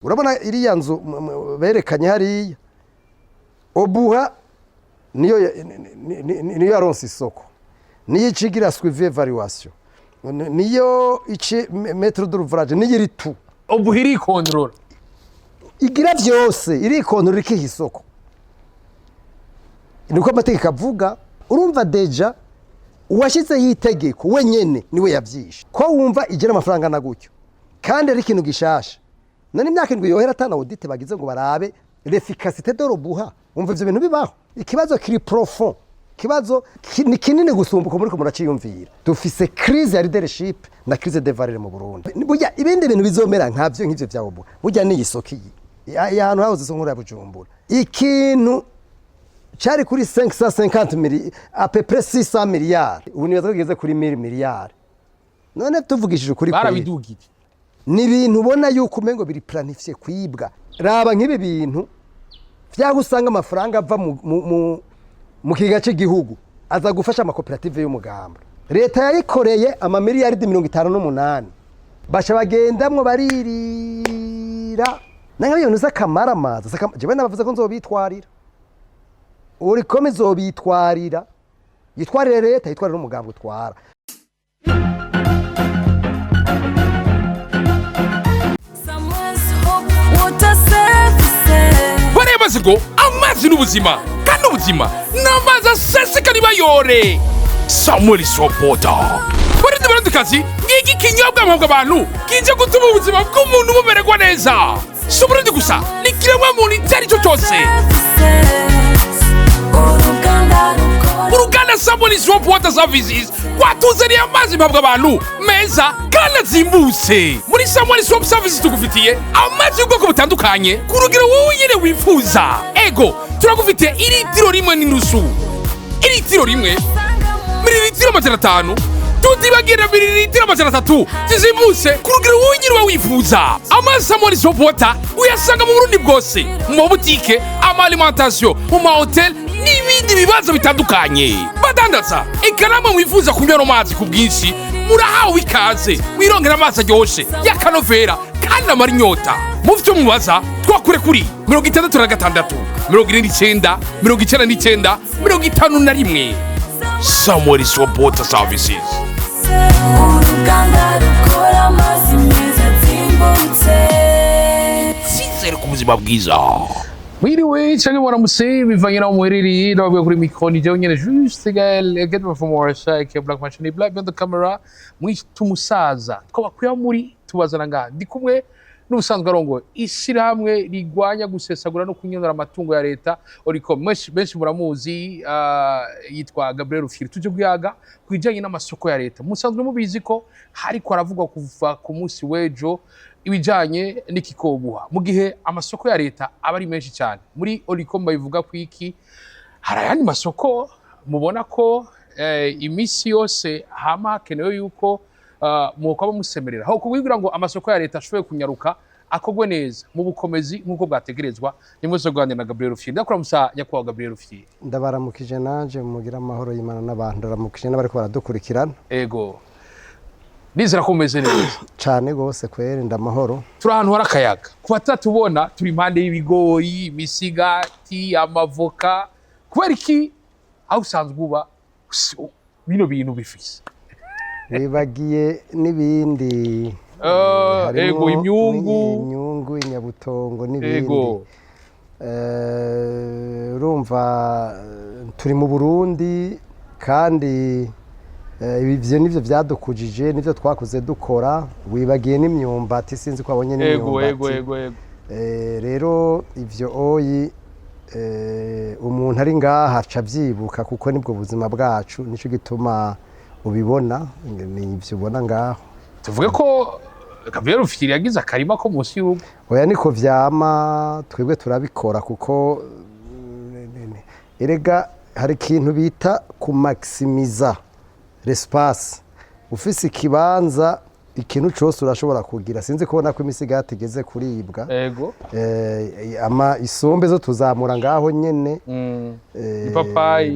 urabona iriya nzu berekanye hariya obuha niyo yaronse isoko niyo icigira suivi evaluation niyo ici metro d'ouvrage niyo iri tu obuha iri control igira vyose iri control iki isoko niko amategeko avuga urumva deja uwashize yitegeko wenyene niwe yavyishe ko wumva igira amafaranga na gutyo kandi ari ikintu gishasha none imyaka indwi yohera atana audit bagize ngo barabe l'efficacité de l'obuha umva ivyo bintu bibaho ikibazo kiri profond kibazo ni kinini gusumbuka muri ko muraciyumvira dufise crise ya leadership na crise de valeur mu Burundi burya ibindi bintu bizomera nk'ivyo vya obuha burya ni isoko ahantu hahoze so nkuru ya Bujumbura ikintu cari kuri 550 milliards à peu près 600 milliards ubu nibaza kugeze kuri 1000 milliards none tuvugishije kuri barabidugije ni ibintu ubona yuko umengo biri planifiye kwibwa raba nk'ibi bintu vyaho usanga amafaranga ava mu kiga cy'igihugu aza gufasha amakoperative y'umugamba leta yayikoreye amamiliyaridi 58 basha bagendamwo baririra nanga ibintu zakamara amazi jewe nabavuze ko nzobitwarira uri kome zobitwarira yitwarire leta yitwarira n'umugamba utwara baremaze ngo amazi n'ubuzima kandi ubuzima n'amazi aseseka nibayore Samuel Sopota barinde barandikazi ngiki kinyobwa mpabwa abantu kije gutuma ubuzima bw'umuntu bumererwa neza si uburundi gusa ni kiremwa muntu itari cyo cyose uruganda Samuel Sopota Services watuzaniye amazi mpabwa abantu meza kandi azimbutse muri Samuel Sopota Services tugufitiye amazi y'ubwoko butandukanye ku rugero wowe nyine wifuza ego turagufitiye iritiro rimwe n'inusu iritiro rimwe mililitiro 500 tutibagira mililitiro 300 zizimbutse ku rugero wowe nyine wifuza amazi Samuel Sopota uyasanga mu Burundi bwose mu mabutike ama alimentation mu mahotel n'ibindi bibazo bitandukanye badandaza ikarama mwifuza kunywa amazi ku bwinshi murahawe ikaze wirongera amazi aryoshe y'akanovera kandi amara inyota mu byo mubaza twakure kuri 66 99 99 51 Samuel Sopota Services uruganda rukora amazi meza azimbutse sizere ku buzima bwiza mwiriwe cyangwa muramutse bivanye naho muherereye ndababwiye kuri micro ni jewe nyene juste get me from more shake black machine black on the camera mwitumusaza twabakuya muri tubazana nga ndi kumwe n'ubusanzwe arongo ishyirahamwe rigwanya gusesagura no kunyonora amatungo ya leta oriko benshi muramuzi yitwa Gabriel Rufyiri tuje kuyaga kwijanye n'amasoko ya leta musanzwe mubizi ko hariko aravugwa kuva ku munsi wejo ibijanye n'ikikobuha mu gihe amasoko ya leta aba ari menshi cyane muri Oricom bayivuga ku iki harayandi masoko mubona ko imisi yose hama hakenewe yuko muko musemerera aho kugira ngo amasoko ya leta ashoboye kunyaruka akogwe neza mu bukomezi nkuko bwategerezwa nimwe Rwanda na Gabriel Rufyiri ndakora musa nyakwa Gabriel Rufyiri ndabaramukije nanje mugira amahoro y'Imana n'abantu ndaramukije n'abari ko baradukurikirana ego nizera ko meze neza cyane gose kwere ndamahoro turi ahantu hari akayaga kuba tatubona turi impande y'ibigori imisigati amavoka kubera iki aho usanzwe uba bino bintu bifise bibagiye n'ibindi ego imyungu inyabutongo n'ibindi urumva turi mu Burundi kandi ibyo nivyo byadukujije nivyo twakuze dukora wibagiye n'imyumbati sinzi ko abonye n'imyumbati ego rero ivyo oyi umuntu ari ngaha aca byibuka kuko nibwo buzima bwacu nico gituma ubibona n'ivyo ubona ngaho tuvuge ko Gabriel Rufyiri yagize akarima ko munsi y'urugo oya niko vyama twebwe turabikora kuko erega hari ikintu bita ku maximiza l'espace ufise ikibanza ikintu cyose urashobora kugira sinzi kubona ko imisigati igeze kuribwa ego ama isombe zo tuzamura ngaho nyene ipapayi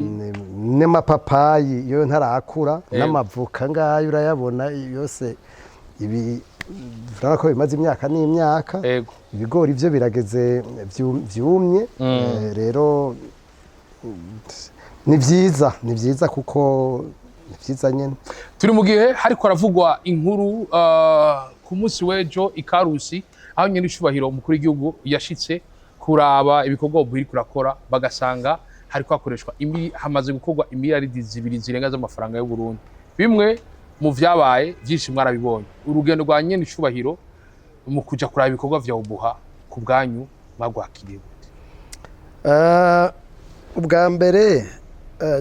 n'amapapayi yo ntarakura n'amavuka ngayo urayabona yose ibi urabona ko bimaze imyaka n'imyaka ibigori byo birageze byumye rero ni byiza kuko ni byiza nyine turi mu gihe hariko haravugwa inkuru ku munsi w'ejo ikarusi aho nyine icubahiro umukuru w'igihugu yashitse kuraba ibikorwa biri kurakora bagasanga hariko hakoreshwa hamaze gukorwa imiliyaridi 2 zirenga z'amafaranga y'u Burundi bimwe mu vyabaye byinshi mwarabibonye urugendo rwa nyene icubahiro mu kuja kuraba ibikorwa vya Obuha ku bwanyu mwagwakiriye gute ubwa mbere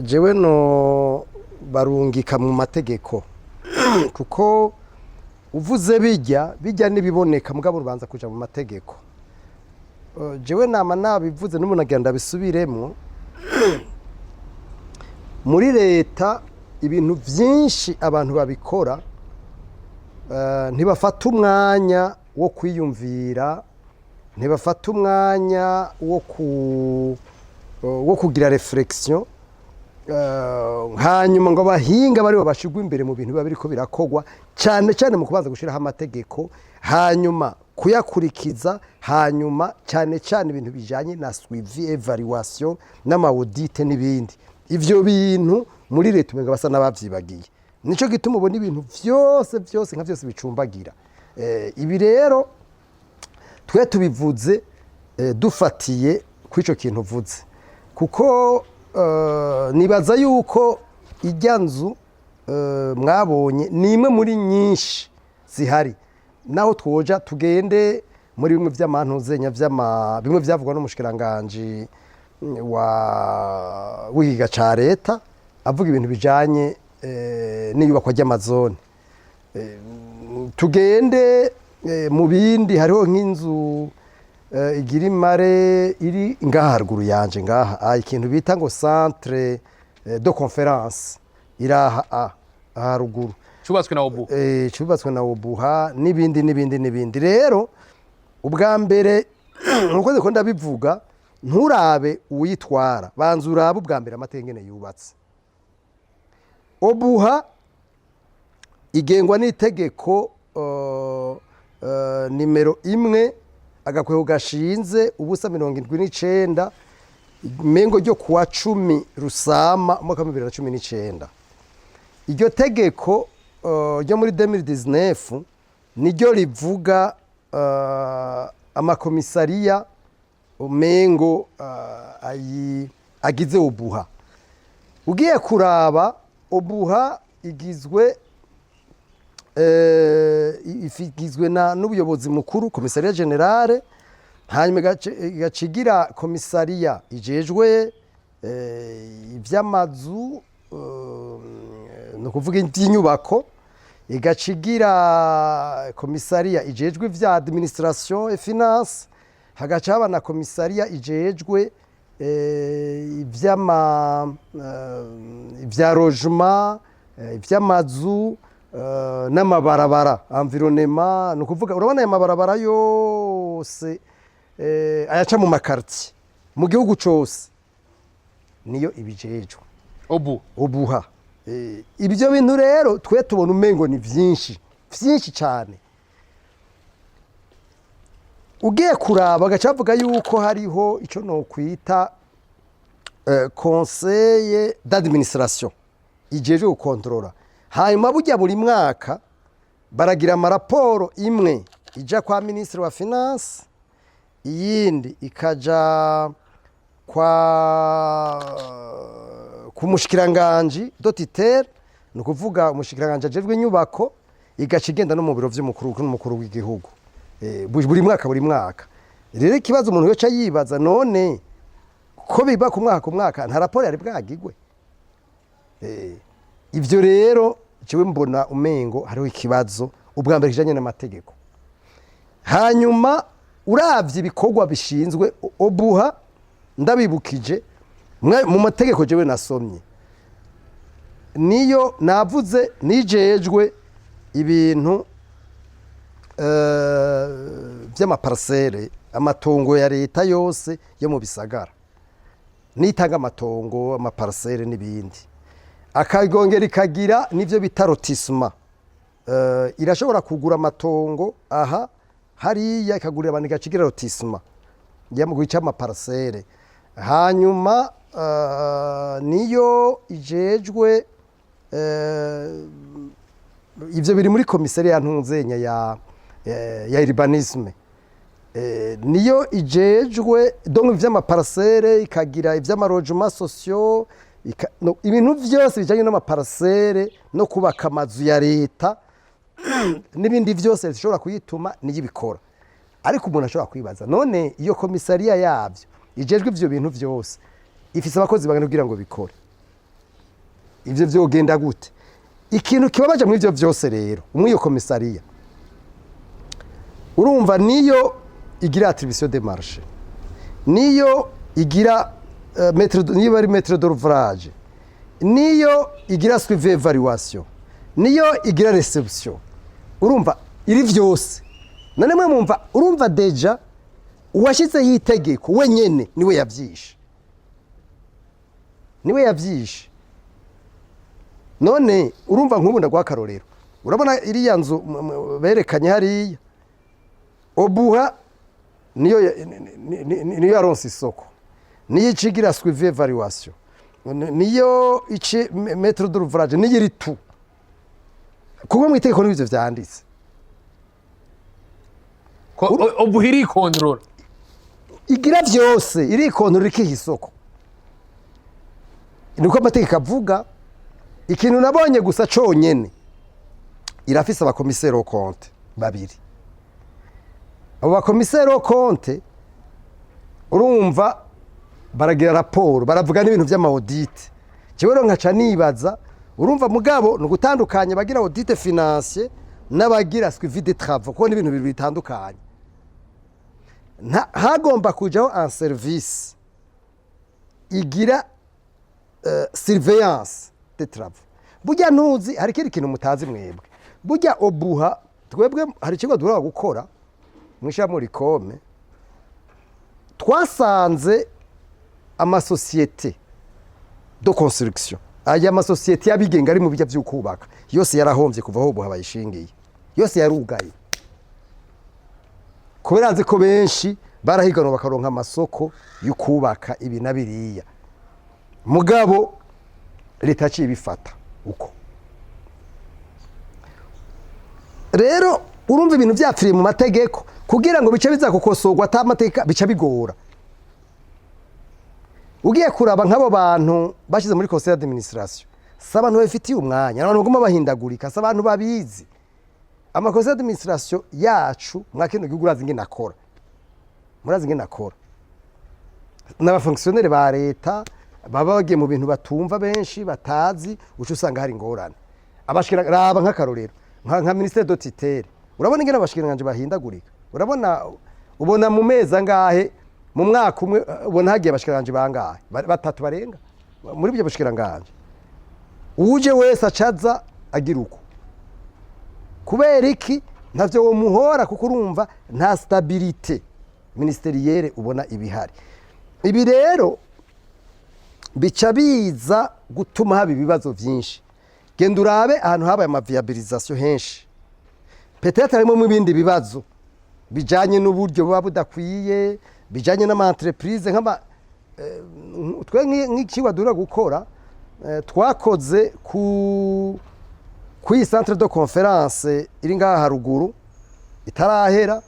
jewe no barungika mu mategeko kuko uvuze bijya nibiboneka mugabo rubanza kuja mu mategeko jewe nama nabivuze n'umuntu agenda bisubiremo muri leta ibintu byinshi abantu babikora ntibafata umwanya wo kwiyumvira ntibafata umwanya wo kugira reflexion hanyuma ngo bahinga bari babashigwa imbere mu bintu biba biriko birakogwa cyane cyane mu kubanza gushiraho amategeko hanyuma kuyakurikiza hanyuma cyane cyane ibintu bijanye na suivi evaluation n'amaudite n'ibindi ivyo bintu muri leta umenga basa n'abavyibagiye nico gituma ubona ibintu byose nka byose bicumbagira ibi rero twe tubivuze dufatiye kw'ico kintu uvuze kuko nibaza yuko ijya nzu mwabonye ni imwe muri nyinshi zihari naho twoja tugende muri bimwe by'amantuzenya bimwe byavugwa n'umushikiranganje w'igiga ca leta avuga ibintu bijanye n'iyubakwa ry'amazone tugende mu bindi hariho nk'inzu igira imare iri ngaha haruguru yanje ngaha ikintu bita ngo centre de conférence iraha haruguru cyubatswe na Obuha cyubatswe na Obuha n'ibindi rero ubwa mbere nkuko ndiko ndabivuga nturabe uwitwara banza urabe ubwa mbere amatengene yubatse Obuha igengwa n'itegeko nimero 1 agakwego gashinze ubusa 79 mengo ryo kuwa 10 Rusama umwaka 2019 iryo tegeko ryo muri 2019 niryo rivuga amakomisariya mengo agize Obuha ugiye kuraba Obuha igizwe n'ubuyobozi mukuru komisariya generale hanyuma igacigira komisariya ijejwe iby'amazu no kuvuga inyubako igacigira komisariya ijejwe vya administration et finance hagaca haba na komisariya ijejwe vya logement ivy'amazu n'amabarabara environnement no kuvuga urabona aya mabarabara yose ayaca mu makartie mu gihugu cyose niyo ibijejwe Obuha ibyo bintu rero twe tubona umengo ni byinshi cyane ugiye kuraba gacavuga yuko hariho ico no kwita conseil d'administration ijeje gukontrola hanyuma burya buri mwaka baragira amaraporo imwe ija kwa ministre wa finance iyindi ikaja ku mushikiranganje dotitere no kuvuga umushikiranganje ajejwe inyubako igacigenda no mu biro vy'umukuru w'igihugu buri mwaka rero ikibazo umuntu yoca yibaza none ko biba ku mwaka nta raporo yari bwagigwe ivyo rero ciwe mbona umengo hariho ikibazo ubwa mbere kijanye n'amategeko hanyuma uravye ibikorwa bishinzwe Obuha ndabibukije mu mategeko jewe nasomye niyo navuze nijejwe ibintu by'amaparcelle amatongo ya leta yose yo mu bisagara nitanga amatongo amaparcelle n'ibindi akagongera ikagira nivyo bita lotissement irashobora kugura amatongo aha hariya ikagurira abantu igacigira rotisma njya mu gice amaparcelle hanyuma niyo ijejwe ivyo biri muri komisariya ntunzenya ya urbanisme niyo ijejwe donc ivy'amaparcelle ikagira ivy'amarogement sociaux ibintu vyose bijanye n'amaparcelle no kubaka amazu ya leta n'ibindi vyose bishobora kuyituma niyibikora ariko umuntu ashobora kwibaza none iyo komisariya yavyo ijejwe ivyo bintu vyose ifise abakozi bangana kugira ngo bikore ivyo vyogenda gute ikintu kibabaje muri ivyo vyose rero umwe iyo komisariya urumva niyo igira attribution de marché niyo igira niyo bari maître d'ouvrage niyo igira suivi evaluation niyo igira reception urumva iri vyose none mwe mumva urumva deja uwashize yitegeko wenyene niwe yavyishe none urumva nk'ubu ndagwakarorero urabona iriya nzu berekanye hariya obuha niyo yaronse isoko niyo icigira suivi evaluation niyo ici maître d'ouvrage niyo iri tu kuko mu itegeko n'ibyo vyanditse obuha iri control igira vyose iri control ikiha isoko niko amategeko avuga ikintu nabonye gusa conyene irafise abakomiseri au compte babiri abo bakomiseri au compte urumva baragira raporo baravuga n'ibintu vy'amaudit jewe ro nkaca nibaza urumva mugabo no gutandukanya bagira audit financier n'abagira suivi de travaux ko n'ibintu bibiri bitandukanye hagomba kujaho en service igira surveillance de travaux burya ntuzi hari kiri kintu mutazi mwebwe burya obuha twebwe hari ikigo duhora gukora mwisha muri kome twasanze amasosiyete de construction aya amasosiyete yabigenga ari mu bijya by'ukubaka yose yarahomvye kuva aho buha bayishingiye yose yarugaye kubera nzi ko benshi barahiganwa bakaronka amasoko y'ukubaka ibi nabiriya mugabo leta yaciye bifata uko rero urumva ibintu byapfiriye mu mategeko kugira ngo bice bizakukosorwa atamategeko bica bigora ugiye kuraba nk'abo bantu bashize muri conseil d'administration s'abantu bafitiye umwanya abantu baguma bahindagurika s'abantu babizi ama conseil d'administration yacu mwakino gihugu urazi ngene nakora murazi ngene nakora n'aba fonctionnaire ba leta baba bagiye mu bintu batumva benshi batazi ucu usanga hari ingorane abashikira raba nk'akarorero nka ministère de tutelle urabona ingene abashikiranganje bahindagurika urabona ubona mu mezi angahe mu mwaka umwe ubona hagiye abashikiranganje bangahe batatu barenga muri byo bashikiranganje uje wese acaza agira uko kubera iki ntavyo wo muhora kuko urumva nta stabilité ministerielle ubona ibihari ibi rero bica biza gutuma haba ibibazo vyinshi genda urabe ahantu habaye amaviabilisation henshi peut-être harimo mu bindi bibazo bijanye n'uburyo buba budakwiye bijanye n'ama entreprise nk'ama twe nk'ikiwa dura gukora twakoze ku centre de conférence iri ngaha haruguru itarahera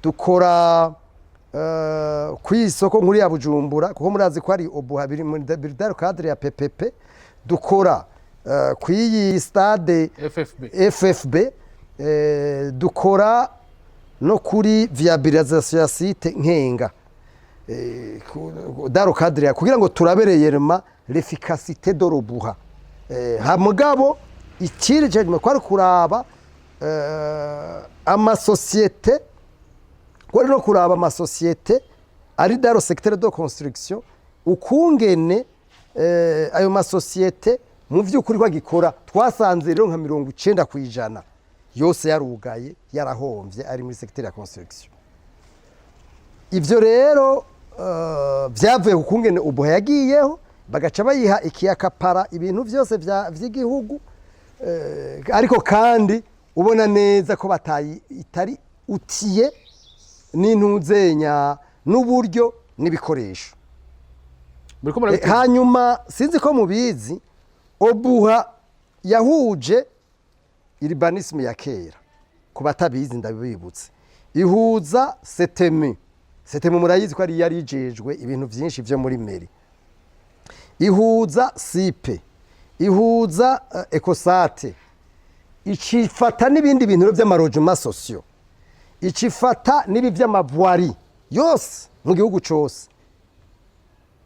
dukora kwisoko nkuri ya Bujumbura kuko murazi ko ari obuha biri muri cadre ya PPP dukora kwiyi stade FFB dukora no kuri viabilisation ya site nkenga daro cadre kugira ngo turabereye rema l'efficacité de l'obuha ha mugabo ikiri cyane kwari kuraba ama société kwari no kuraba ama société ari daro secteur de construction ukungene ayo ma société mu vy'ukuri kwa gikora twasanze rero nka 90% yose yarugaye yarahomvye ari muri secteur ya construction ivyo rero vyavuye kukungene ubuha yagiyeho bagaca bayiha ikiyakapara ibintu vyose vy'igihugu ariko kandi ubona neza ko itari utiye n'intuzenya n'uburyo n'ibikoresho. Hanyuma sinzi ko mubizi Obuha yahuje urbanisme ya kera ku batabizi ndabibutse ihuza setemu murayizi ko ari yarijejwe ibintu byinshi byo muri meri, ihuza sipe, ihuza ekosate, ikifata n'ibindi bintu by'amarojuma sosio, ikifata n'ibi by'amabwari yose mu gihugu cyose,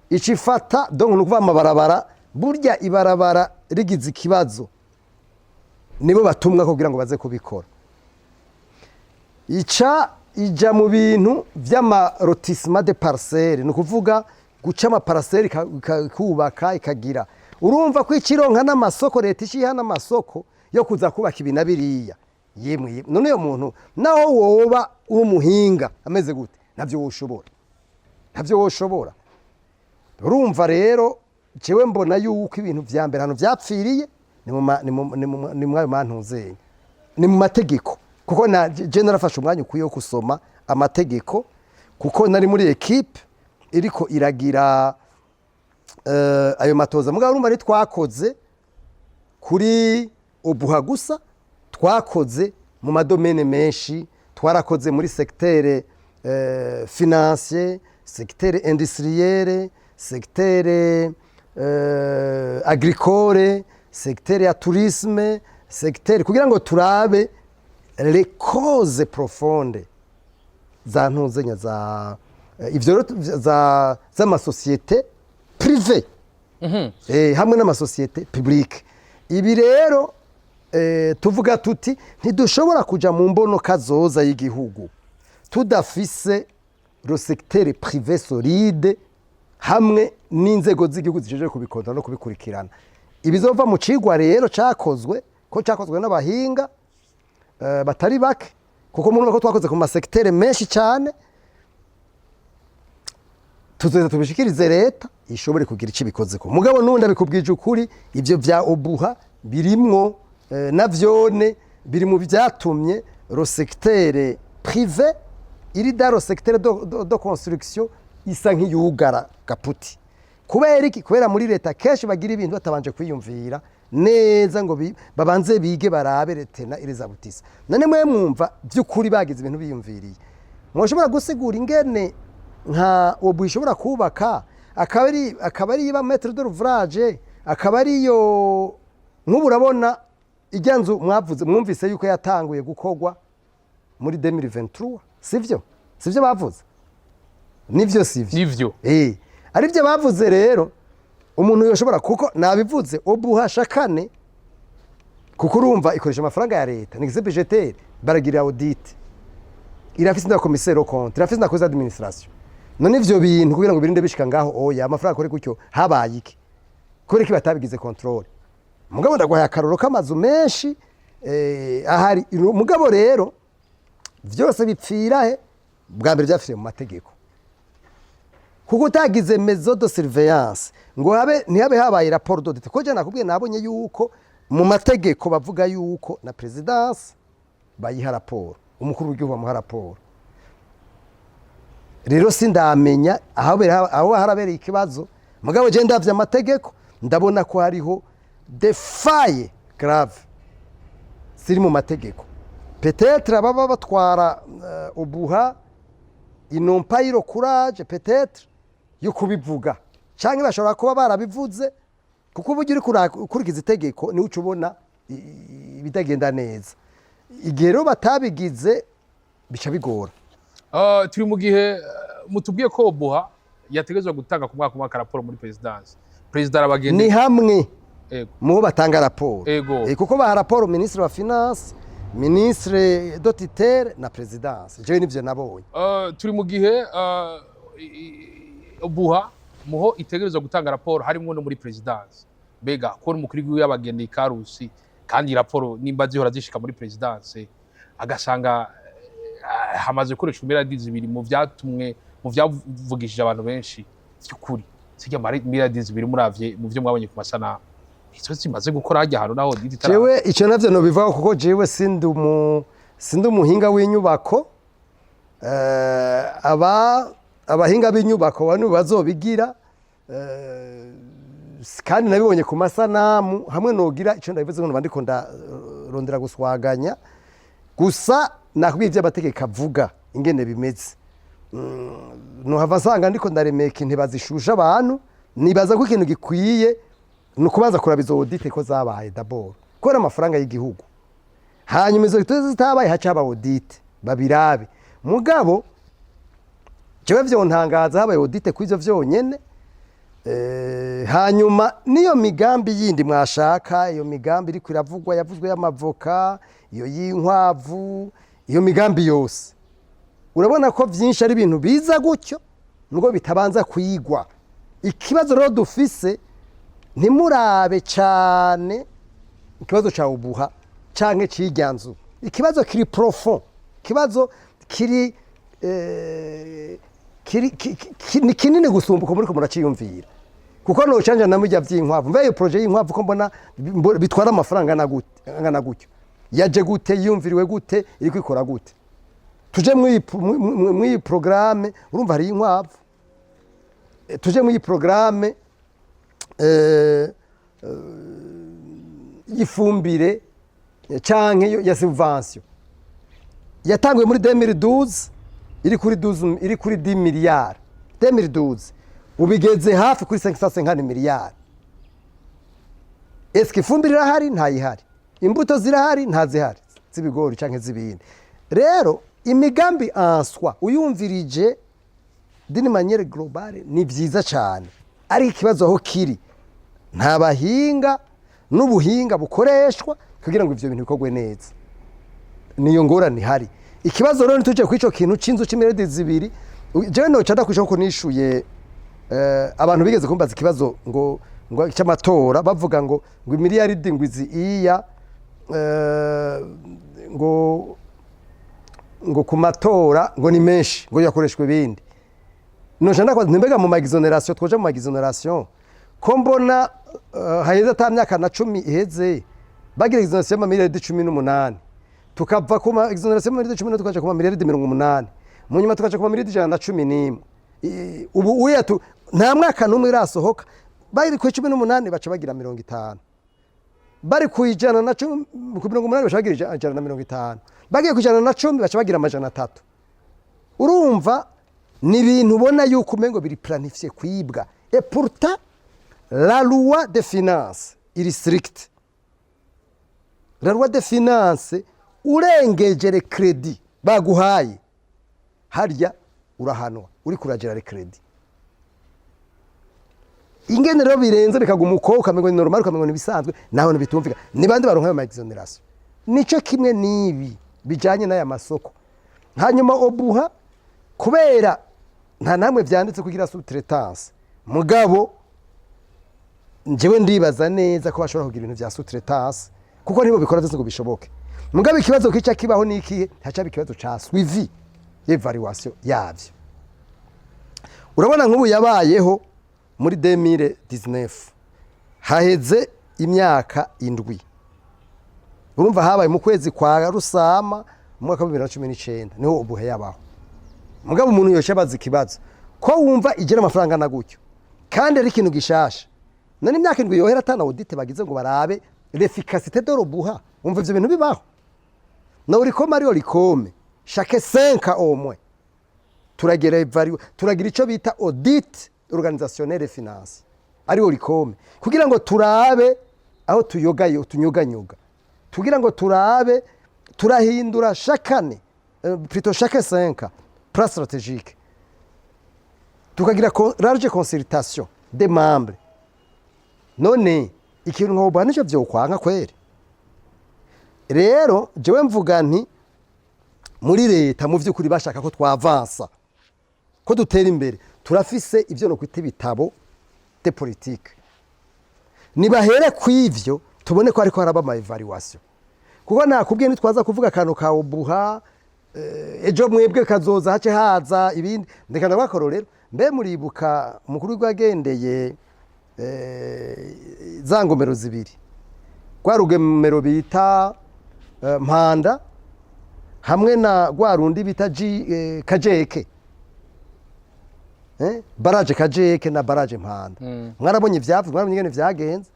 ikifata donc nukuva amabarabara. Burya ibarabara rigize ikibazo nibo batumwa kugira ngo baze kubikora. Ija mu bintu by'amarotissement de parcelles, ni ukuvuga guca amaparcelle kubaka ikagira. Urumva ko ikironka n'amasoko leta ishiha n'amasoko yo kuza kubaka ibintu biriya. Yemwe none uyo muntu naho woba uri umuhinga ameze gute navyo woshobora. Urumva rero jewe mbona yuko ibintu vya mbere hano vyapfiriye ni mwayo mantuzenya, ni mu mategeko, kuko na je narafashe umwanya ukwiye wo kusoma amategeko, kuko nari muri equipe iriko iragira ayo matoza. Mugabo urumva twakoze kuri Obuha gusa, twakoze mu madomene menshi, twarakoze muri secteur financier, secteur industriel, secteur agricole, secteur ya tourisme, secteur kugira ngo turabe les causes profondes za ntuzenya za ivyo za amasosiyete privé hamwe n'amasosiyete publique. Ibi rero tuvuga tuti ntidushobora kuja mu mbono kazoza y'igihugu tudafise le secteur privé solide hamwe n'inzego z'igihugu zijeje kubikontrola no kubikurikirana. Ibizova mu cigwa rero cakozwe n'abahinga batari bake, kuko murumva ko twakoze ku masektere menshi cyane. Tuzoza tubishikirize leta ishobore kugira ici bikozeko. Mugabo nundi abikubwije ukuri ivyo vya Obuha birimwo navyone biri mu byatumye le secteur privé iri dans le secteur de construction isa nk'iyugara kaputi. Kubera iki? Kubera muri leta kenshi bagira ibintu batabanje kwiyumvira neza ngo babanze bige barabe retena irizabutisa. None mwe mwumva by'ukuri bagize ibintu biyumviriye, mwoshobora gusigura ingene nka Obuha ishobora kubaka akaba ari iba maître d'ouvrage, akaba ari yo nk'uburabona ijyanzu mwumvise yuko yatanguye gukogwa muri 2023, sivyo bavuze? Nivyo sivyo ari byo bavuze. Rero umuntu yoshobora, kuko nabivuze Obuha shakane, kuko urumva ikoresha amafaranga ya leta, ni budgetaire, baragira audit, irafise na commissaire au compte, irafise na cause administration. None ivyo bintu kugira ngo birinde bishika ngaho oya amafaranga kore gutyo habaye iki? Kore ki batabigize control. Mugabo ndagwaye akaroro k'amazu menshi ahari. Mugabo rero vyose bipfira he? Bwa mbere byafire mu mategeko, kuko utagize maison de surveillance ngo ntihabe habaye rapport d'audit. Ko je nakubwiye nabonye yuko mu mategeko bavuga yuko na presidence bayiha rapport, umukuru w'igihugu bamuha rapport. Rero sindamenya aho harabera ikibazo. Mugabo je ndavye amategeko ndabona ko hariho des failles graves siri mu mategeko. Peut-être ababa batwara Obuha ils n'ont pas eu le courage peut-être yo kubivuga, canke bashobora kuba barabivuze, kuko ubugira ukurikiza itegeko ni ucubona ibitagenda neza. Igihe rero batabigize bica bigora. Turi mu gihe mutubwiye ko Obuha yategezwe gutanga ku mwaka raporo muri presidence. President arabagende ni hamwe mu batanga raporo, kuko baha raporo ministre wa finance, ministre d'Autorité na presidence. Jewe nivyo nabonye. Turi mu gihe Obuha muho itegerezwa gutanga raporo harimo no muri presidence. Bega ko umukuru w'igihugu yabagende ikarusi, kandi raporo nimba zihora zishika muri presidence agasanga hamaze gukoresha miliyari zibiri mu byavugishije abantu benshi. Cyukuri sijya miliyari zibiri muravye mu byo mwabonye ku masanamu. izo zimaze gukora hajya hano naho audit jewe ico navyo no bivaho kuko jewe sindi umuhinga w'inyubako abahinga b'inyubako banu bazobigira kandi nabibonye ku masanamu hamwe nogira ico ndabivuze ngo bandiko ndarondera guswaganya gusa nakubwiye by'amategeko avuga ingene bimeze no hava sanga ndiko ndaremeka ntibazishusha abantu nibaza ko ikintu gikwiye nukubanza kurabiza audit ko zabaye d'abord ko amafaranga y'igihugu hanyuma izo zitabaye hacaba audit babirabe mugabo jewe vyo ntangaza habaye audit kw'ivyo vyonyene hanyuma niyo migambi yindi mwashaka iyo migambi iri kwiravugwa yavuzwe y'amavoka iyo y'inkwavu iyo migambi yose urabona ko vyinshi ari ibintu biza gutyo nuko bitabanza kwigwa ikibazo rero dufise ntimurabe cyane ikibazo ca ubuha canke c'iryanzu ikibazo kiri profond ikibazo kiri ni kinini gusumbuka muri ko muraciyumvira kuko no canja namujya vy'inkwavu mbe iyo projet y'inkwavu ko mbona bitwara amafaranga angana gutyo yaje gute yumviriwe gute iri kwikora gute tuje mu iyi programme urumva hari inkwavu tuje mu iyi programme ifumbire canke ya subvention yatangwe muri 2012 iri kuri 10 miliyari 2012 ubigeze hafi kuri 550 miliyari eske ifumbire irahari ntayihari imbuto zirahari ntazihari z'ibigori canke z'ibindi rero imigambi answa uyumvirije d'une manière globale ni vyiza cyane ari ikibazo aho kiri nta bahinga n'ubuhinga bukoreshwa kugira ngo ivyo bintu bikorwe neza niyo ngorane hari ikibazo rero ntuje kwico kintu cinzu c'imiliyoni zibiri jewe no cada kwisho ko nishuye abantu bigeze kumbaza ikibazo ngo cy'amatora bavuga ngo imiliyaridi ngwizi iya ngo ku matora ngo ni menshi ngo yakoreshwe ibindi no jana kwa mbega mu exoneration twoje mu exoneration ko mbona haheze atamyaka na 10 iheze bagira exoneration ya miliyaridi 18 tukava ku exoneration ya miliyaridi 10 tukaje ku miliyaridi 80 mu nyuma tukaje ku miliyaridi 111 ubu uyatu nta mwaka numwe irasohoka bari ku 18 baca bagira 50 bari ku 110 ku 80 baca bagira 150 bagiye ku 110 baca bagira 300 urumva ni ibintu ubona yuko umengo biri planifié kwibwa et pourtant la loi de finance iri strict la loi de finance urengeje le credit baguhaye harya urahanwa uri kuragera le credit ingene rero birenze bikaguma uko ukamengo ni normal ukamengo ni bisanzwe naho bitumvika ni bandi baronka ama exoneration nico kimwe nibi bijanye n'aya masoko hanyuma obuha kubera nta namwe vyanditse kugira sous-traitance mugabo njewe ndibaza neza ko bashobora kugira ibintu vya sous-traitance kuko nibo bikora vyose ngo bishoboke mugabo ikibazo kica kibaho nikihe haca ikibazo ca suivi evaluation yavyo urabona nk'ubu yabayeho muri 2019 haheze imyaka 7 urumva habaye mu kwezi kwa Rusama mu mwaka wa 2019 niho ubuhe yabaho mugabo umuntu yosha bazi kibazo ko wumva igera amafaranga na gutyo kandi ari ikintu gishasha none imyaka 7 yohera tana audit bagize ngo barabe l'efficacité de l'obuha umva ivyo bintu bibaho na uri ko Mario Likome chaque 5 au moins turagera evaluation turagira ico bita audit organisationnel et finance ari Likome kugira ngo turabe aho tuyogayo tunyuganyuga tugira ngo turabe turahindura chaque année plutôt chaque 5 ans plan stratégique tukagira large consultation des membres none ikintu nko banisha byo kwanga kwere rero jewe mvuga nti muri leta mu vyukuri bashaka ko twavansa ko dutera imbere turafise ivyo no kwita bitabo de politique nibahere kwivyo tubone ko ariko haraba ama evaluation kuko nakubwiye nitwaza kuvuga kantu ka ubuha ejo mwebwe kazoza hace haza ibindi ndekana bakororero mbe muribuka umukuru rwagendeye za ngomero zibiri rwa rugomero bita Mpanda hamwe na rwa rundi bita Kajeke, baraje Kajeke na baraje Mpanda. Mwarabonye ivyavuzwe, mwarabonye ingene vyagenze,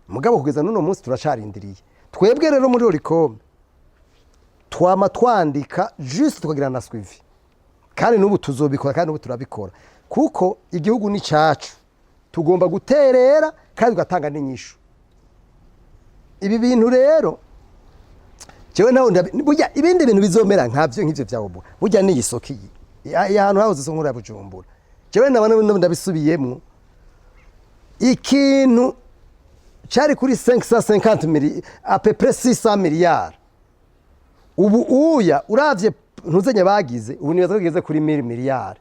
mugabo kugeza n'uno munsi turacarindiriye. Twebwe rero muri Oricom twama twandika juste tukagira na suivi, kandi n'ubu tuzobikora, kandi n'ubu turabikora, kuko igihugu ni cacu, tugomba guterera kandi tugatanga n'inyishu. Ibi bintu rero jewe naho burya ibindi bintu bizomera nk'ivyo vyawo, burya ni isoko ahantu hahoze isoko ya Bujumbura, jewe nabana ndabisubiyemo. Ikintu cyari kuri 550 miliyari à peu près 600 miliyari, ubu uya uravye ntuzenya bagize, ubu nibaza kugeze kuri 1000 miliyari.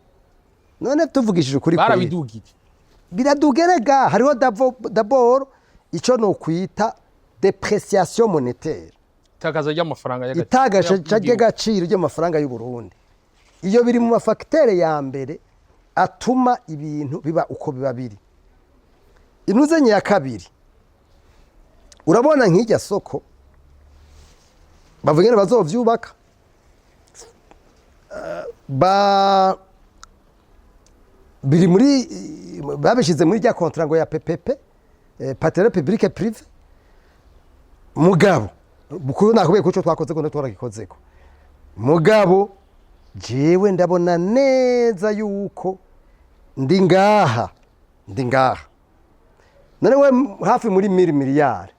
None tuvugishije kuri barabidugije biradugerega. Hariho d'abord ico no kwita depreciation monétaire, itakaza ry'amafaranga y'agaciro ry'amafaranga y'u Burundi. Iyo biri mu mafacteur ya mbere atuma ibintu biba uko biba biri. Intuzenye ya kabiri, urabona nk'ijya soko bavugene bazovyubaka, biri muri babishize muri rya contrat ngo ya PPP, partenariat public privé. Mugabo bukuru nakubeye kuco twakoze ko twaragikozeko, mugabo jewe ndabona neza yuko ndi ngaha none we hafi muri 1000 miliyari,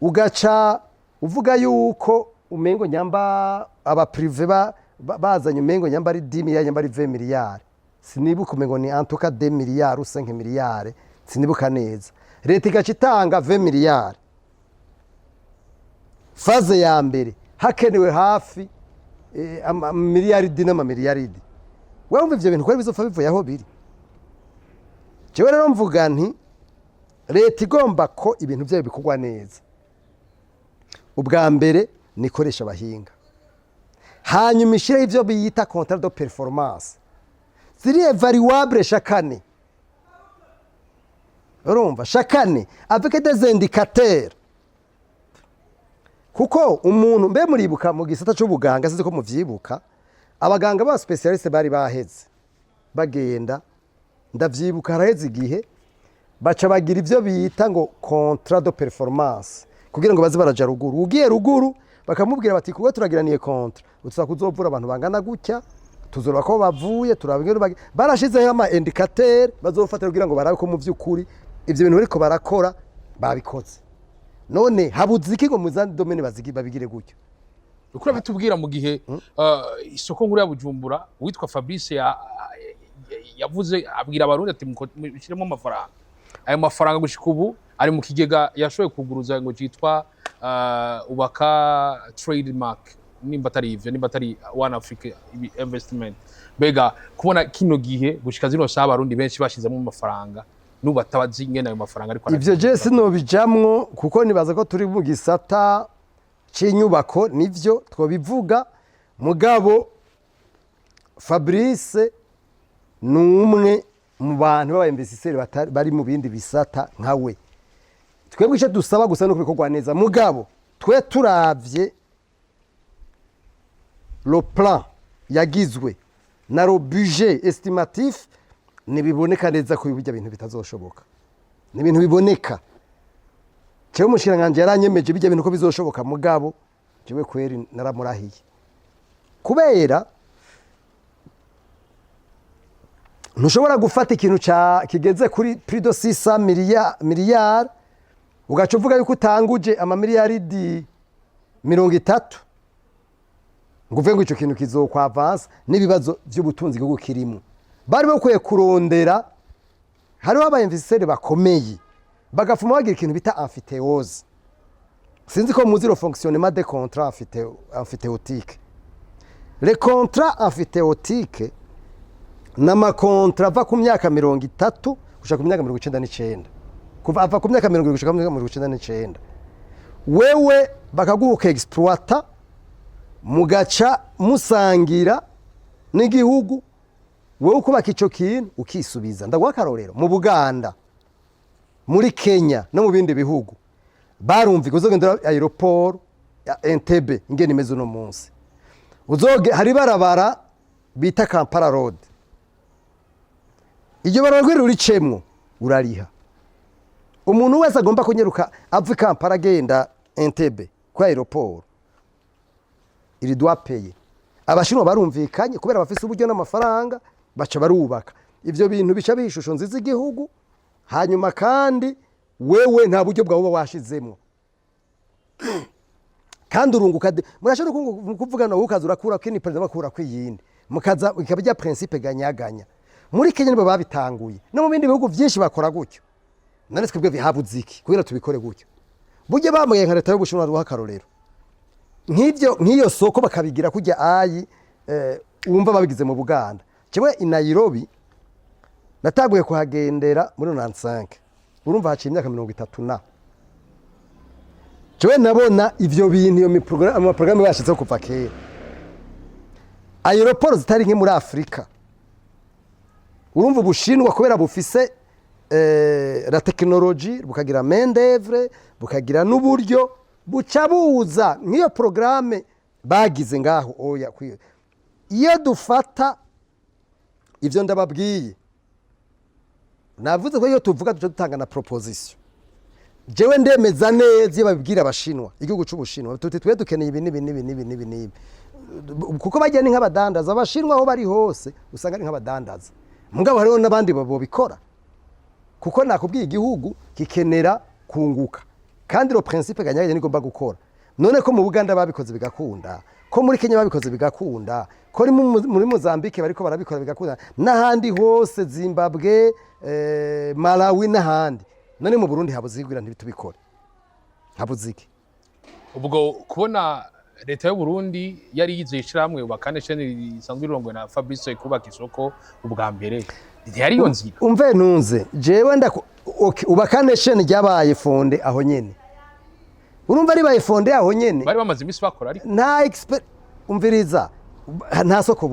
ugaca uvuga yuko umengo nyamba aba privé bazanye umengo nyamba ari 10 miliyari, nyamba ari 20 miliyari, sinibuka umengo ni antuka 2 miliyari 5 miliyari, sinibuka neza. Leta igaca itanga 20 miliyari faze ya mbere, hakenewe hafi miliyaridi n'amamiliyaridi. Wewe umva ivyo bintu kwari bizopfa bivuye aho biri. Jewe rero mvuga nti leta igomba ko ibintu byayo bikugwa neza. Ubwa mbere nikoresha abahinga, hanyuma ishire ivyo biyita contrat de performance, ziri evaluable chacane. Urumva, chacane avec des indicateurs. Kuko umuntu mbe muribuka mu gisata cy'ubuganga, size ko muvyibuka, abaganga ba specialiste bari baheze bagenda, ndavyibuka haraheze igihe baca bagira ivyo bita ngo contrat de performance, kugira ngo baze baraja ruguru. Ugiye ruguru bakamubwira bati kuko turagiraniye contrat, utsa kuzovura abantu bangana gutya, tuzora ko bavuye, turabwira barashizeho ama indicateur bazofatira kugira ngo barabe ko mu vy'ukuri ivyo bintu bariko barakora babikoze. None habuze ikigo mu zandi domaine babigire gutyo. Ukura bitubwira mu gihe isoko nkuru ya Bujumbura witwa Fabrice yavuze abwira abarundi ati mushyiremo amafaranga. Ayo mafaranga gushika ubu ari mu kigega yashoboye kuguruza ngo cyitwa ubaka trademark, nimba atari ivyo, nimba atari One Africa Investment. Bega kubona kino gihe gushika zino saba abarundi benshi bashizemo amafaranga, nuba tabazi ingene ayo mafaranga ariko ivyo je sinobijamwo, kuko nibaza ko turi mu gisata c'inyubako, nivyo twobivuga. Mugabo Fabrice numwe mu bantu baba investisseurs bari mu bindi bisata nkawe. Twebwe ico dusaba gusa no kubikogwa neza, mugabo twe turavye le plan yagizwe na le budget estimatif, nibiboneka neza ko ibijya bintu bitazoshoboka. Ni ibintu biboneka. Cyewe umushiranganje yaranyemeje bijya bintu ko bizoshoboka, mugabo jewe kweri naramurahiye. Kubera ntushobora gufata ikintu kigeze kuri plus de 600 miliyari ugaca uvuga yuko utanguje amamiliyaridi 30 ngo uvuge ngo ico kintu kizokwa avance n'ibibazo by'ubutunzi bwo kirimo. Bari bakwiye kurondera, hariho aba investisseurs bakomeye bagafuma bagira ikintu bita amphithéose. Sinzi ko muzi le fonctionnement des contrats amphithéotiques. Les contrats amphithéotiques nama contrat va ku myaka 30 gushaka ku myaka 99, kuva ava ku myaka 70 gushaka ku myaka 99. Wewe bakaguha exploiter mugaca musangira n'igihugu, wewe ukubaka ico kintu ukisubiza. Ndaguha akarorero mu Buganda, muri Kenya no mu bindi bihugu barumvika uzogenda aeroport ya Entebbe ingene imeze no munsi hari barabara bita Kampala Road iryo barabara uricemwo urariha umuntu wese agomba kunyeruka ava Kampala agenda Entebbe ku aeroport iri doit payer abashinwa barumvikanye kubera bafise uburyo n'amafaranga baca barubaka ivyo bintu bica bishusho nziza igihugu hanyuma kandi wewe nta buryo bwawe washizemo kandi urunguka murashobora kuvugana ukaza urakura ko ni president bakura ko yindi mukaza ikabya principe ganyaganya muri Kenya nibo babitanguye no mu bindi bihugu byinshi bakora gutyo none twebwe bihabuziki kubera tubikore gutyo buryo bamwe nka leta y'Ubushinwa ruha karorero nk'iyo soko bakabigira kujya ayi wumva babigize mu Buganda cyewe i Nairobi nataguye kuhagendera muri 95 urumva haciye imyaka 30 na cyewe nabona ivyo bintu iyo amaprograme bashizeho kuva kera aeroport zitari nke muri Afrika urumva Ubushinwa kubera bufise la technologie bukagira main d'œuvre bukagira n'uburyo buca buza nk'iyo programme bagize ngaho oya kwiyo iyo dufata ivyo ndababwiye navuze ko iyo tuvuga tuca dutanga na proposition jewe ndemeza neza iyo babibwira abashinwa igihugu c'Ubushinwa tuti twe dukeneye ibi nibi kuko bagiye ni nk'abadandaza abashinwa aho bari hose usanga ari nk'abadandaza mugabo hariho n'abandi babo bikora kuko nakubwiye igihugu kikenera kunguka kandi ro principe ganyagaje nigomba gukora none ko mu Buganda babikoze bigakunda ko muri Kenya babikoze bigakunda ko muri Mozambique bariko barabikora bigakunda n'ahandi hose Zimbabwe Malawi n'ahandi none mu Burundi habuzigwira ntibitubikora habuziki ubwo kubona leta y'u Burundi yari yizeye ishiramwe ubakane shene isanzwe irongwe na Fabrice kubaka isoko ubwa mbere ntiyari yo nzira umve nunze jewe ubakane shene ryabaye fonde aho nyene urumva ari baye fonde aho nyene bari bamaze imisi bakora ariko nta expert umviriza nta soko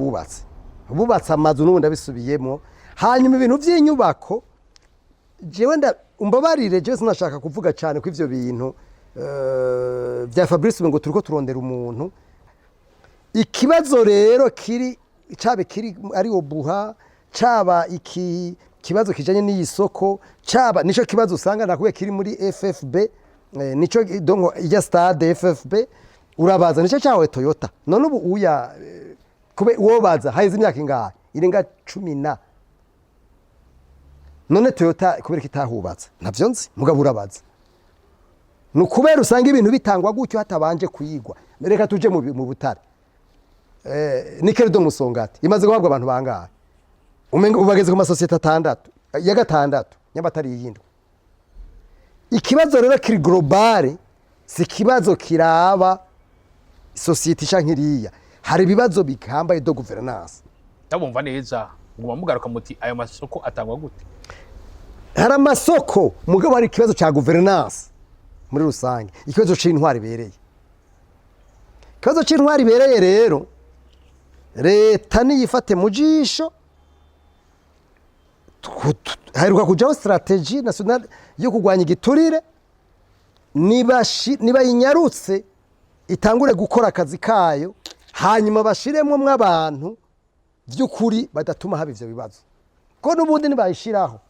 bubatse amazu n'ubundi abisubiyemo hanyuma ibintu by'inyubako jewe umbabarire jewe sinashaka kuvuga cyane ko ivyo bintu bya Fabrice ngo turiko turondera umuntu ikibazo rero kiri ari obuha caba kibazo kijanye n'iyi soko caba nico kibazo usanga nakuye kiri muri FFB nico dongo ya stade FFB urabaza nico cyawe Toyota none ubu uya kube wobaza haize imyaka ingahe irenga 10 none Toyota kubera kitahubatse navyo nzi mugabo urabaza nukubera usanga ibintu bitangwa gutyo hatabanje kuyigwa reka tuje mu Butare Nikeldo Musongati imaze guhabwa abantu bangahe umenga ubageze ku masosiyete 6 ya gatandatu nyabatari yindi ikibazo rero kiri global si kibazo kiraba societe shankiriya hari bibazo bikambaye do governance ndabumva neza nguma mugaruka muti ayo masoko atangwa gute hari amasoko mugabo hari ikibazo cha governance muri rusange ikibazo c'intwari bereye rero leta niyifate mujisho haruka kujaho strategie nationale yo kugwanya igiturire niba yinyarutse itangure gukora akazi kayo hanyuma bashiremo mw'abantu by'ukuri badatuma haba ivyo bibazo ko n'ubundi nibayishiraho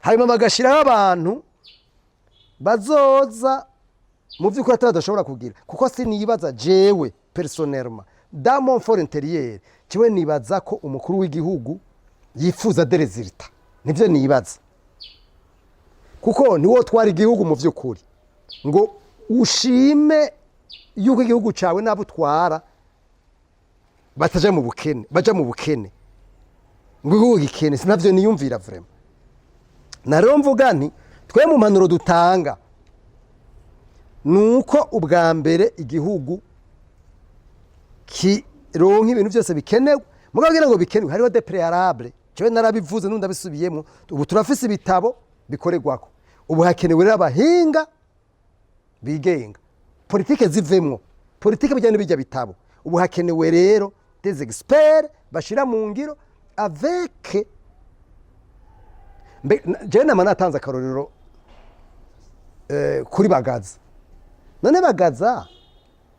hanyuma bagashiraho abantu bazoza mu by'ukuri atadashobora kugira kuko sinibaza jewe personnellement dans mon fort intérieur kiwe nibaza ko umukuru w'igihugu yifuza de resultat nivyo nibaza kuko niwo twari igihugu mu by'ukuri ngo ushime yuko igihugu cawe nabo twara bataje mu bukene baja mu bukene ngo igihugu gikene sinavyo niyumvira vraiment narero mvuga nti twe mu manuro dutanga nuko ubwa mbere igihugu kironka ibintu byose bikenewe mugagira ngo bikenewe hariho de préalable cyo narabivuze nunda bisubiyemo ubu turafise ibitabo bikoregwako ubu hakenewe rero abahinga bigenga politike zivemwo politike bijyanye bijya bitabo ubu hakenewe rero des experts bashira mu ngiro avec je nama natanze akarorero kuri Bagaza. None Bagaza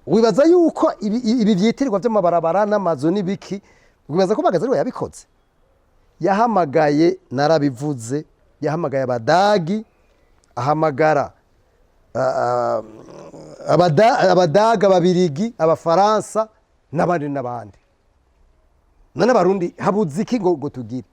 wibaza yuko ibi byitirirwa by'amabarabara n'amazu n'ibiki, wibaza ko Bagaza ariwe yabikoze? Yahamagaye, narabivuze, yahamagaye Abadagi, ahamagara Abadaga, Ababirigi, Abafaransa n'abandi. None Abarundi habuze iki ngo tugire?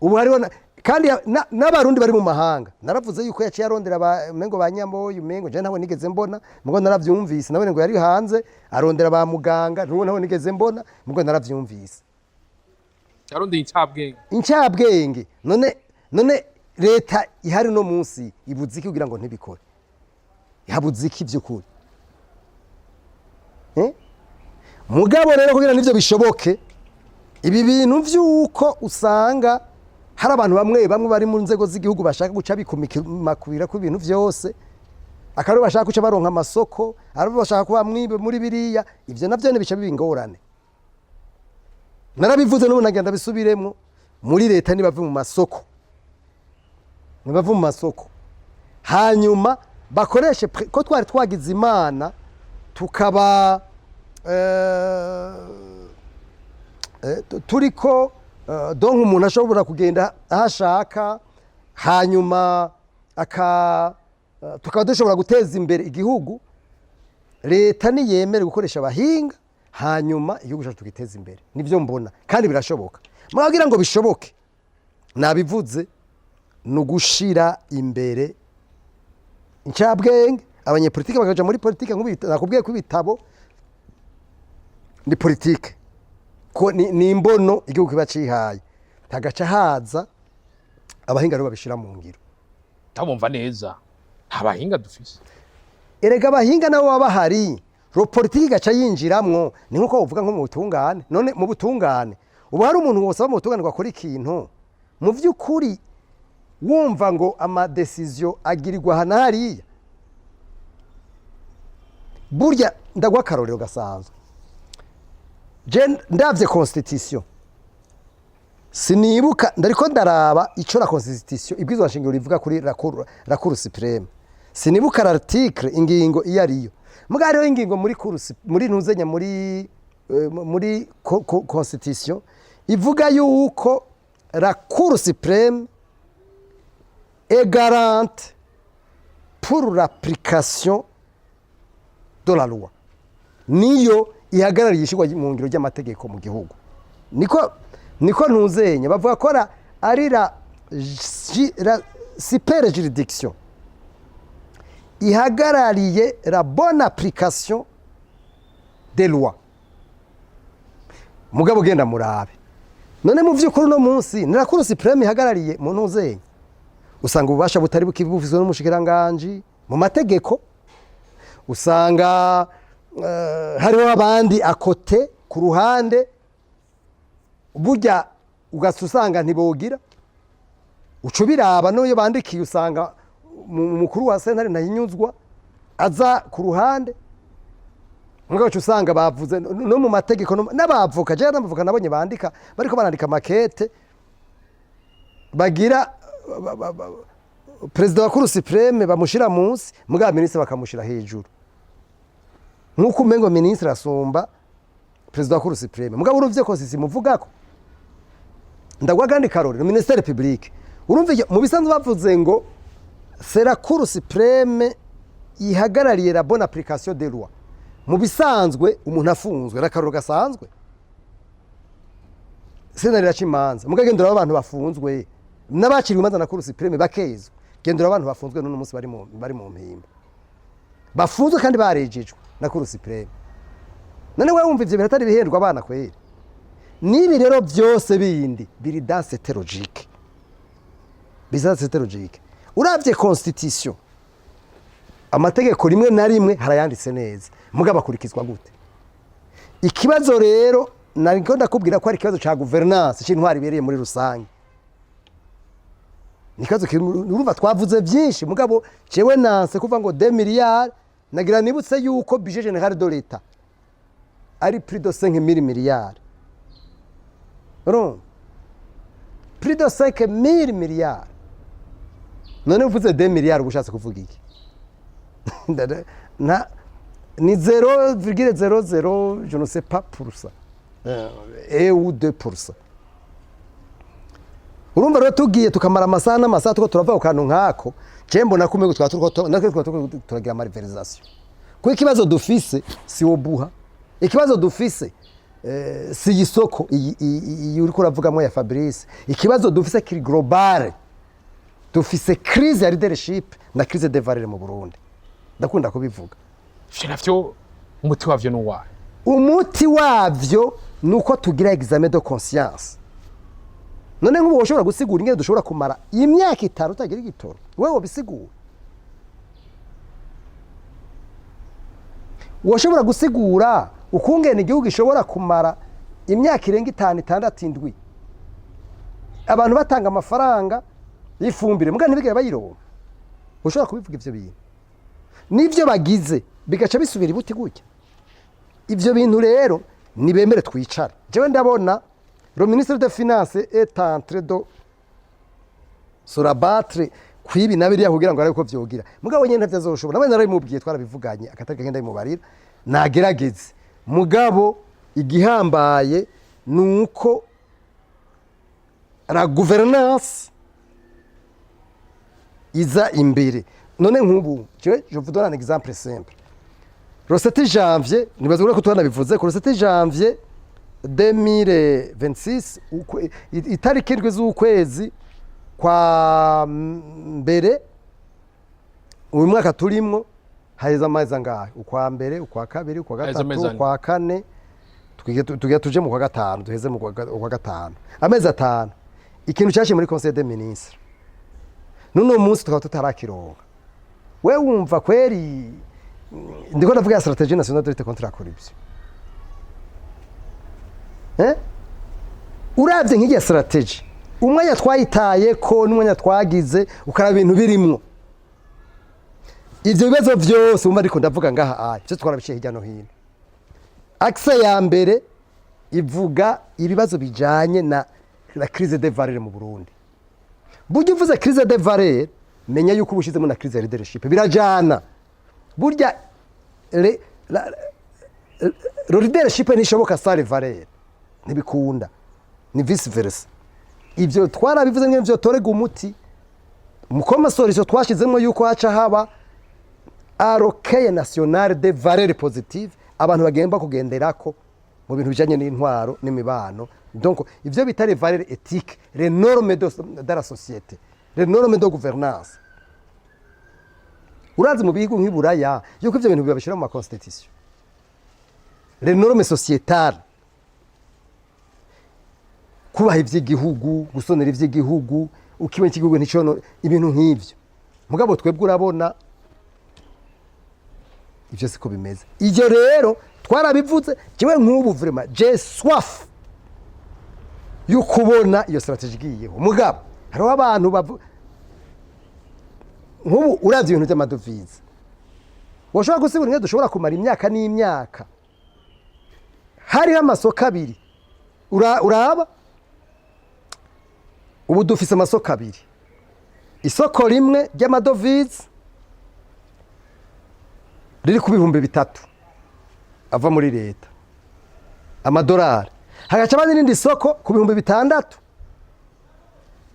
Ubu hariho kandi n'Abarundi bari mu mahanga, naravuze yuko yaciye arondera mengo ba Nyamboyo, mengo je ntabwo nigeze mbona, mugo naravyumvise, nawe ngo yari hanze arondera ba muganga, ntabwo nigeze mbona, mugo naravyumvise. Yarondeye incabwenge. None leta ihari no munsi ibuze iki kugira ngo ntibikore? Ihabuze iki by'ukuri? Mugabo rero kugira nivyo bishoboke, ibi bintu vy'uko usanga hari abantu bamwe bari mu nzego z'igihugu bashaka guca bikumakubira ku bintu vyose, akaro bashaka guca baronka amasoko, arabo bashaka kuba mwibe muri biriya, ivyo navyo ne bica bibingorane. Narabivuze no nagenda bisubiremo, muri leta nibave mu masoko, hanyuma bakoreshe ko twari twagize Imana tukaba turiko donc umuntu ashobora kugenda ahashaka, hanyuma tukaba dushobora guteza imbere igihugu. Leta niyemere gukoresha abahinga, hanyuma igihugu cyacu tugiteza imbere. Nivyo mbona kandi birashoboka. Mwagira ngo bishoboke, nabivuze, nugushira imbere incabwenge, abanyepolitike bakaja muri politike. Nakubwiye ko ibitabo ni politike, ko ni imbono igihugu kiba cihaye, tagaca haza abahinga rero babishira mu ngiro. Tabumva neza, abahinga dufise. Erega abahinga nabo baba bahari, ro politike gaca yinjiramwo. Ni nkuko uvuga nko mu butungane. None mu butungane ubu hari umuntu wose mu butungane gakora ikintu, mu vy'ukuri wumva ngo ama decision agirirwa hana hariya. Burya ndagwa akarorero gasanzwe. Ndavye constitution, sinibuka, ndariko ndaraba ico la constitution ibwizwa shingiro rivuga kuri la cour supreme. Sinibuka l'article ingingo iyariyo. Muga rero ingingo muri ntuzenya muri constitution ivuga yuko la cour supreme est garante pour l'application de la loi. Niyo ihagarariye ishigwa mu ngiro ry'amategeko mu gihugu. Niko ntuzenya bavuga ko ari la super juridiction ihagarariye la bonne application des lois. Mugabo genda murabe, none mu vy'ukuri no munsi ni la cour supreme ihagarariye mu ntuzenya, usanga ububasha butari bukivuzwe n'umushikiranganje mu mategeko, usanga hariho abandi akote ku ruhande, burya ugasusanga ntibogira ucubiraba. N'uyo bandikiye usanga mukuru wa sentare nahinyuzwa aza ku ruhande. Mugabo usanga bavuze no mu mategeko n'abavoka, je n'abavoka nabonye bandika bariko barandika makete bagira president wa Cour supreme bamushira munsi, mugabo ministre bakamushira hejuru. Nkuko umengo ministre asomba president wa Cour supreme. Mugabo uruvye ko sisi muvugako, ndagwa kandi karori ministère public. Urumve mu bisanzwe bavuze ngo c'est la Cour supreme ihagarariye la bonne application des lois. Mu bisanzwe umuntu afunzwe rakaroro gasanzwe senarira cimanza, mugagendera abantu bafunzwe n'abakiriwe imanza na Cour supreme bakezwe, gendera abantu bafunzwe none umunsi bari mu mpimba, bafunzwe kandi barejejwe na Cour supreme. None wewe wumva ivyo biratari bihendwa abana kweri? Nibi rero byose bindi biri dans cette logique, bizatse cette logique. Uravye constitution, amategeko rimwe na rimwe harayanditse neza, mugabo akurikizwa gute? Ikibazo rero nariko ndakubwira ko ari ikibazo ca governance c'intwari bereye muri rusange. Nikazo urumva twavuze byinshi, mugabo jewe nanse kuva ngo 2 miliyari, nagira nibutse yuko budget général de l'État ari plus de 5000 miliyari. Non, plus de 5000 miliyari. None uvuze 2 miliyari ubushatse kuvuga iki? ni 0,00 je ne sais pas pour ça ou 2%. Urumva rero tugiye tukamara amasaha n'amasaha tuko turava ukantu nkako cembo nakume gutwa turagira amariverization ko ikibazo dufise si obuha ikibazo dufise si isoko iyi uri kuravugamo ya Fabrice ikibazo dufise kiri global dufise crise ya leadership na crise de valeur mu Burundi ndakunda kubivuga navyo umuti wavyo n'uwahe umuti wavyo nuko tugira examen de conscience none nk'ubu ushobora gusigura ingene dushobora kumara imyaka 5 utagira igitoro wewe bisigura woshobora gusigura ukungene igihugu gishobora kumara imyaka irenga 5 6 7 abantu batanga amafaranga yifumbire muga ntibigere bayironka ushobora kubivuga ivyo bintu nivyo bagize bigaca bisubira ibuti gutya ivyo bintu rero nibemere twicara jewe ndabona le ministre des Finances est en train de se rabattre kwibi nabiri yakugira ngo ariko vyogira mugabo nyene ntavyazoshobora nabone narimubwiye twarabivuganye akatari kagenda imubarira nagerageze mugabo igihambaye nuko la gouvernance iza imbere none nk'ubu je vous donne un exemple simple le 7 janvier nibazura ko twanabivuze ko le 7 janvier 2026 itariki indwi z'ukwezi kwa mbere uyu mwaka turimwo haheze amezi angahe ukwa mbere ukwa kabiri ukwa gatatu ukwa kane tugiye tuje mu kwa gatanu duheze mu kwa gatanu amezi 5 ikintu cyashe muri conseil des ministres none umunsi tukaba tutarakironka we wumva kweri ndiko ndavuga strategie nationale de lutte contre la corruption uravye nk'iya strategie umwanya twayitaye ko n'umwanya twagize ukaraba ibintu birimwo ivyo bibazo vyose umva ariko ndavuga ngaha cyo twarabiciye hirya no hino axe ya mbere ivuga ibibazo bijanye na la crise de valeur mu Burundi burya uvuze crise de valeur menya yuko ubushizemo na crise ya leadership birajana burya le leadership nishoboka sale valeur ntibikunda ni vice versa ivyo twarabivuze ngene byo torega umuti mukomasorizo twashizemo yuko haca haba arokeye nationale de valeur positive abantu bagomba kugenderako mu bintu bijanye n'intwaro n'imibano donc ivyo bitari valeur éthique les normes de la société les normes de gouvernance urazi mu bihugu nk'iburaya yuko ivyo bintu bibashira mu constitution les normes sociétales kubaha ivy'igihugu gusonera ivy'igihugu ukibona igihugu nticono ibintu nk'ivyo mugabo twebwe urabona ivyo siko bimeze ivyo rero twarabivuze kiwe nk'ubu vraiment j'ai soif y'ukubona iyo strategie igiyeho mugabo hariho abantu nk'ubu uravye ibintu by'amadovize woshobora gusigura ingene dushobora kumara imyaka n'imyaka hariho amasoko abiri uraba ubu dufise amasoko abiri isoko rimwe ry'amadovize riri ku 3,000 ava muri leta amadolari hagaca abandi n'indi soko ku 6,000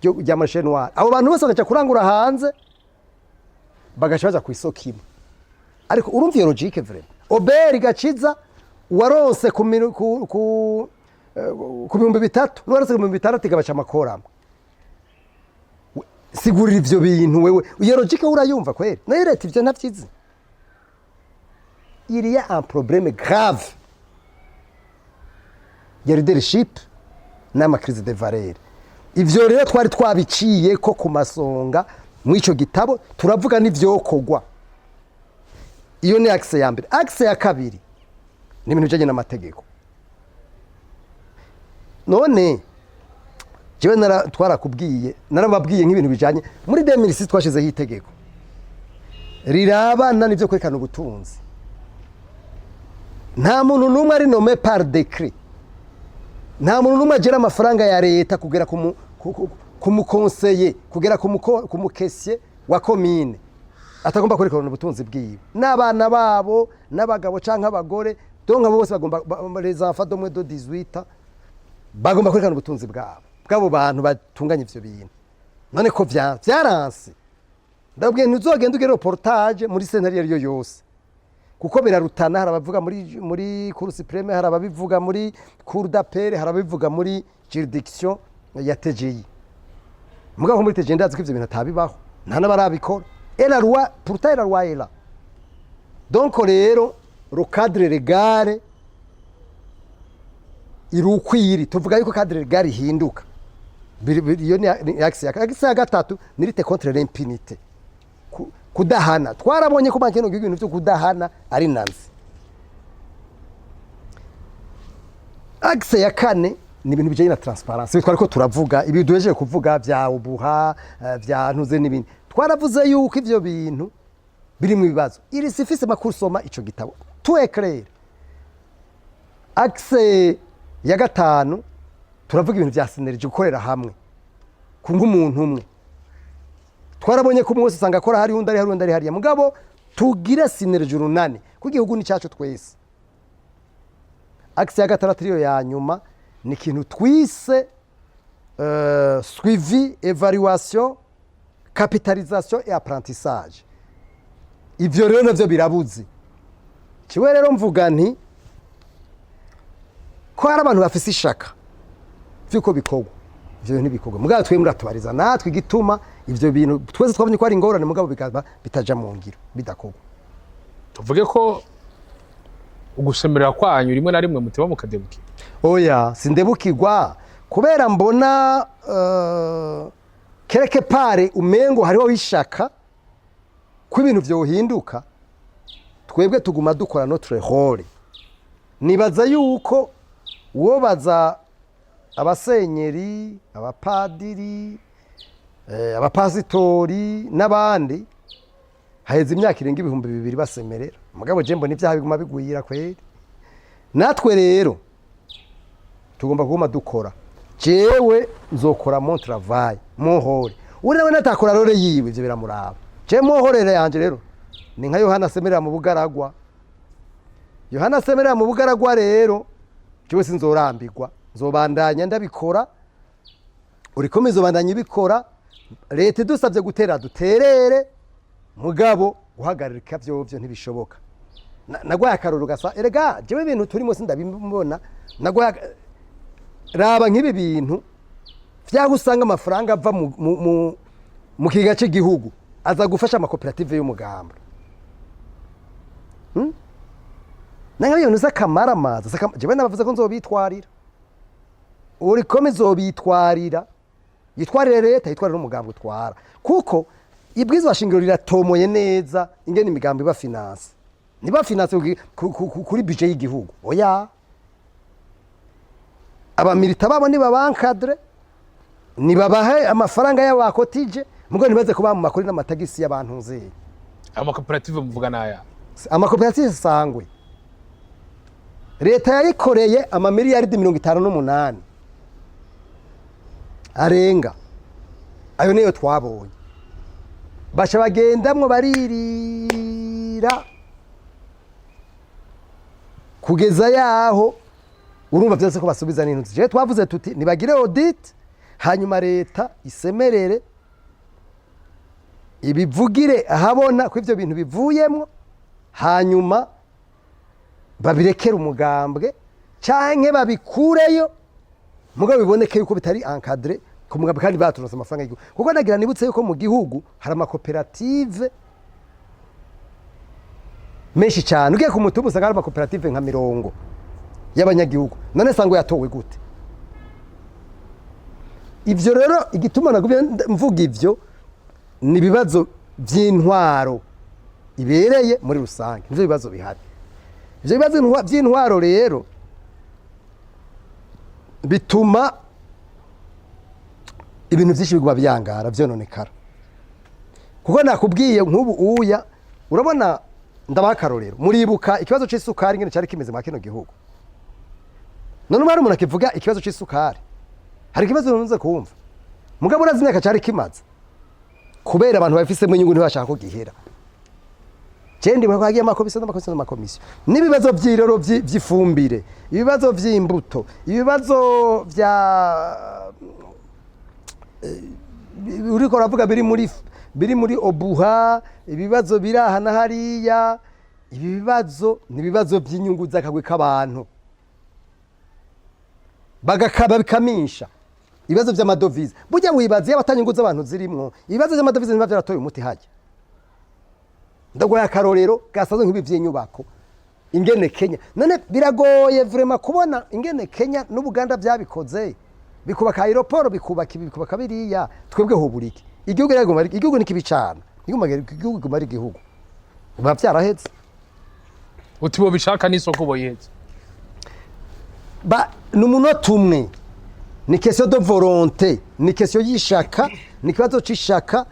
rya marché noir abo bantu bose bagaca kurangura hanze bagaca baza ku isoko imwe ariko urumva iyo logique vraiment Oberi gaciza waronse ku 3,000 n'uwarose ku 6,000 igabaca amakoramo sigurira ivyo bintu wewe iyo logique urayumva kweri nayo leta ivyo ntavyizi il y a un problème grave ya leadership n'ama crise de valeur ivyo rero twari twabiciye ko ku masonga mwico gitabo turavuga n'ivyokogwa iyo ni axe ya mbere axe ya kabiri ni ibintu bijanye n'amategeko none jewe twarakubwiye narababwiye nk'ibintu bijanye muri 2006 twashizeho itegeko rirabana n'ivyo kwerekana ubutunzi nta muntu numwe ari nommé par décret nta muntu numwe agera amafaranga ya leta kugera ku mukonseye kugera ku mukesiye wa commune atagomba kwerekana ubutunzi bwiwe n'abana babo n'abagabo canke abagore donc abo bose bagomba les enfants de moins de 18 bagomba kwerekana ubutunzi bwabo bantu batunganya ivyo bintu none ko vyaranse ndabwiye ntuzogenda ugera reportage muri sentare ariyo yose kuko birarutana hari abavuga muri cour supreme hari ababivuga muri cour d'appel hari ababivuga muri juridiction ya TGI mugabo muri TGI ndazi ko ivyo bintu atabibaho nta nabarabikora et la loi pourtant la loi est là donc rero le cadre légal irukwiri tuvuga yuko cadre légal ihinduka iyo ni axe ya gatatu ni lutte contre l'impunité kudahana twarabonye ko bankeno ibintu byo kudahana ari nanzi axe ya kane ni ibintu bijanye na transparence twari ko turavuga ibi duhejeje kuvuga bya ubuha bya ntuze n'ibindi twaravuze yuko ivyo bintu biri mu bibazo iri sifise makusoma ico gitabo tout est clair axe ya gatanu turavuga ibintu bya synergie gukorera hamwe kunga umuntu umwe twarabonye ko mwese usanga akora hari undi ari hariya mugabo tugira synergie runane ku gihugu ni cyacu twese axe ya gatandatu iyo ya nyuma ni ikintu twise suivi evaluation capitalisation et apprentissage ivyo rero navyo birabuze kiwe rero mvuga nti ko hari abantu bafise ishaka vyuko bikorwa ivyo ntibikorwa mugabo twe muratubariza natwe igituma ivyo bintu twese twabonye ko ari ingorane mugabo bikaba bitaja mu ngiro bidakorwa tuvuge ko ugusemerera kwanyu rimwe na rimwe muteba mukadebukirwa oya sindebukirwa kubera mbona quelque part umengo hariho wishaka ko ibintu vyohinduka twebwe tuguma dukora notre rôle nibaza yuko uwo baza abasenyeri abapadiri abapasitori n'abandi haheze imyaka irenga 2000 basemerera mugabo je mbona ivyaha biguma bigwira kweri natwe rero tugomba kuguma dukora jewe nzokora mon travail mon rôle uri natakora role yiwe ivyo biramuraba je mon rôle yanje rero ni nka Yohana semerera mu bugaragwa Yohana semerera mu bugaragwa rero jewe sinzorambirwa nzobandanya ndabikora urikomeza bandanya ibikora leta dusabye gutera duterere mugabo guhagarika vyovyo ntibishoboka nagwaye akaruru gasa erega jewe ibintu turimo sindabibona nagwaye raba nk'ibi bintu vyagusanga amafaranga ava mu kiga cy'igihugu aza gufasha amakoperative y'umugamba nanga ibintu zakamara amazi jewe nabavuze ko nzobitwarira uri komezo bitwarira yitwarire leta yitwarira n'umugambwe utwara kuko ibwizo bashingiro riratomoye neza ingene imigambi ba finance niba finance kuri budget y'igihugu oya abamilita babo niba bankadre nibabahe amafaranga y'abakotije mugo nibaze kuba mu makori n'amatagisi y'abantu nzeye amakoperative muvuga naya amakoperative sangwe leta yayikoreye amamiliyaridi 58 arenga ayo niyo twabonye basha bagendamwe baririra kugeza yaho urumva byose ko basubiza n'intu je twavuze tuti nibagire audit hanyuma leta isemerere ibivugire ahabona ko ivyo bintu bivuyemwo hanyuma babirekera umugambwe canke babikureyo mugabo biboneke yuko bitari encadré ku mugambwe kandi baturonse amafaranga y'igihugu kuko nagira nibutse yuko mu gihugu hari amakoperative menshi cyane ugiye ku mutubu usanga hari amakoperative nka 100 y'abanyagihugu none sango yatowe gute ivyo rero igituma nagubye mvuga ivyo ni bibazo by'intwaro ibereye muri rusange nivyo bibazo bihari ivyo bibazo by'intwaro rero bituma ibintu byinshi bigwa byangara byononekara kuko nakubwiye nk'ubu uya urabona ndabakarorero muribuka ikibazo c'isukari ngene cyari kimeze mu kino gihugu none umara umuntu akivuga ikibazo c'isukari hari ikibazo nunze kumva mugabo urazi imyaka cyari kimaze kubera abantu babifisemo inyungu ntibashaka ko gihera Cendi bakagiye amakomisiyo n'ibibazo by'irero by'ifumbire, ibibazo by'imbuto, ibibazo bya uriko ravuga biri muri obuha, ibibazo biraha na hariya, ibibazo nibibazo by'inyungu z'akagwe k'abantu bagakaba bikamisha ibibazo by'amadovize. Burya wibaze y'abatanyungu z'abantu zirimwo ibibazo by'amadovize niba byaratoye umuti hajya. Ndagoya akarorero gasazo nk'ibi by'inyubako ingene Kenya none biragoye vraiment kubona ingene Kenya n'Ubuganda byabikoze bikubaka aeroport bikubaka biriya twebwe ho buriki igihugu nikibicana igihugu kumara igihugu biba byarahetse utibo bishaka n'isoko boyetse ba n'umunota umwe ni question de volonté ni question y'ishaka ni kibazo c'ishaka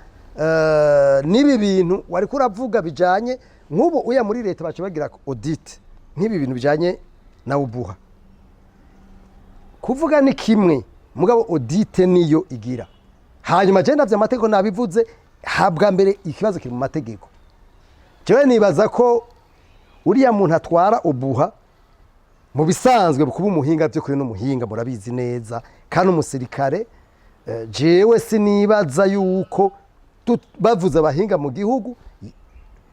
nibi bintu wari kuravuga bijanye nk'ubu uya muri leta bacu bagira audit nk'ibi bintu bijanye na ubuha kuvuga ni kimwe mugabo audit niyo igira hanyuma je ndavye amategeko nabivuze habwa mbere ikibazo kiri mu mategeko. Jewe nibaza ko uriya muntu atwara ubuha mu bisanzwe kuba umuhinga byo kuri n'umuhinga murabizi neza kandi umusirikare jewe sinibaza yuko bavuze abahinga mu gihugu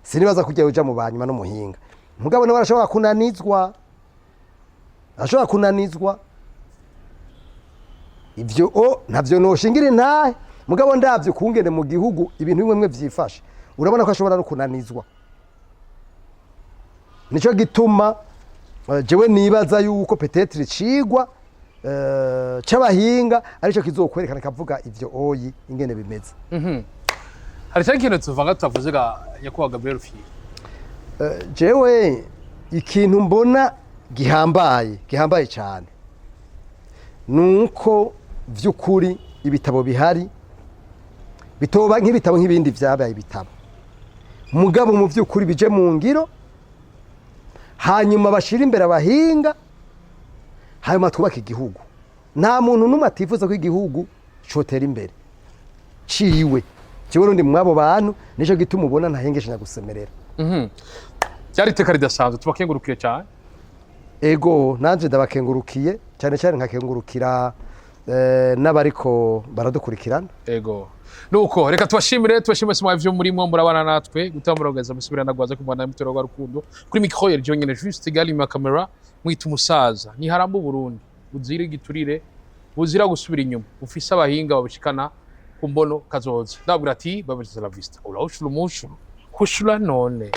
sinibaza kujya uja mu banyuma n'umuhinga mugabo nawe arashobora kunanizwa ivyo ntavyo noshingira ntahe mugabo ndavyo kungene mu gihugu ibintu bimwe vyifashe urabona ko ashobora no kunanizwa. Nico gituma jewe nibaza yuko peut-être cigwa c'abahinga arico kizokwerekana kavuga ivyo oyi ingene bimeze. Hari cyangwa tuvuga tutavuze ga Nyakubahwa Gabriel Rufyiri. Jewe ikintu mbona gihambaye cyane nuko vy'ukuri ibitabo bihari bitoba nk'ibitabo nk'ibindi vyabaye ibitabo mugabo mu vy'ukuri bije mu ngiro hanyuma bashira imbere abahinga hanyuma twubaka igihugu. Nta muntu numwe atifuza ko igihugu cotera imbere ciwe jewe rundi mwabo bantu nico gituma ubona ntahengeshe nagusemerera. Cyari iteka ridasanzwe tubakengurukiye cyane. Ego nanje ndabakengurukiye cyane nkakengurukira n'abariko baradukurikirana. Ego nuko reka tubashimire simwa ivyo murimo murabana natwe gutamurogeza musubirana gwaza kumwana mutero rwa rukundo kuri micro yari jonyene juste gali ma camera mwita umusaza ni haramba Burundi buzira igiturire buzira gusubira inyuma ufise abahinga babishikana ku mbono kazoza ndabwira ati babiriza la vista ula ushuru mushuru kushura none.